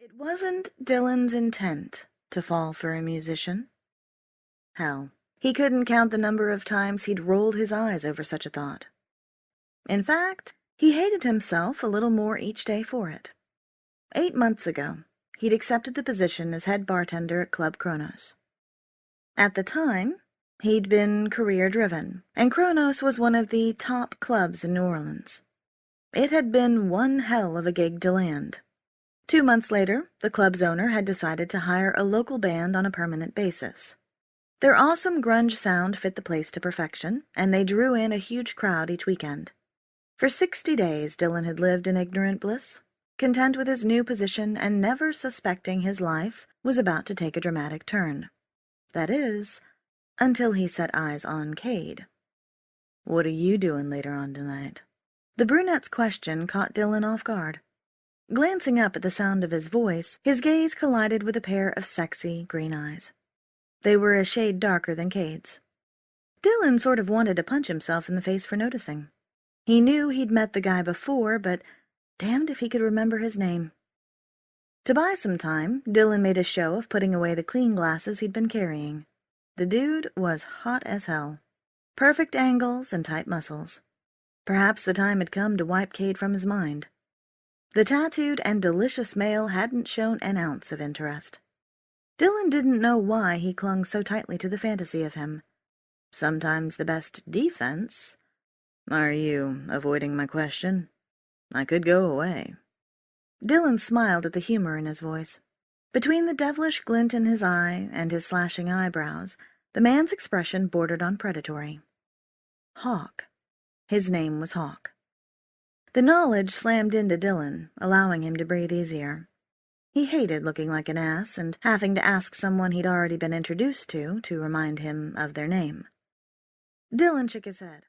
It wasn't Dylan's intent to fall for a musician. Hell, he couldn't count the number of times he'd rolled his eyes over such a thought. In fact, he hated himself a little more each day for it. 8 months ago, he'd accepted the position as head bartender at Club Kronos. At the time, he'd been career-driven, and Kronos was one of the top clubs in New Orleans. It had been one hell of a gig to land. 2 months later, the club's owner had decided to hire a local band on a permanent basis. Their awesome grunge sound fit the place to perfection, and they drew in a huge crowd each weekend. For 60 days, Dylan had lived in ignorant bliss, content with his new position and never suspecting his life was about to take a dramatic turn. That is, until he set eyes on Cade. "What are you doing later on tonight?" The brunette's question caught Dylan off guard. Glancing up at the sound of his voice, his gaze collided with a pair of sexy green eyes. They were a shade darker than Cade's. Dylan sort of wanted to punch himself in the face for noticing. He knew he'd met the guy before, but damned if he could remember his name. To buy some time, Dylan made a show of putting away the clean glasses he'd been carrying. The dude was hot as hell. Perfect angles and tight muscles. Perhaps the time had come to wipe Cade from his mind. The tattooed and delicious male hadn't shown an ounce of interest. Dylan didn't know why he clung so tightly to the fantasy of him. Sometimes the best defense... "Are you avoiding my question? I could go away." Dylan smiled at the humor in his voice. Between the devilish glint in his eye and his slashing eyebrows, the man's expression bordered on predatory. Hawk. His name was Hawk. The knowledge slammed into Dylan, allowing him to breathe easier. He hated looking like an ass and having to ask someone he'd already been introduced to remind him of their name. Dylan shook his head.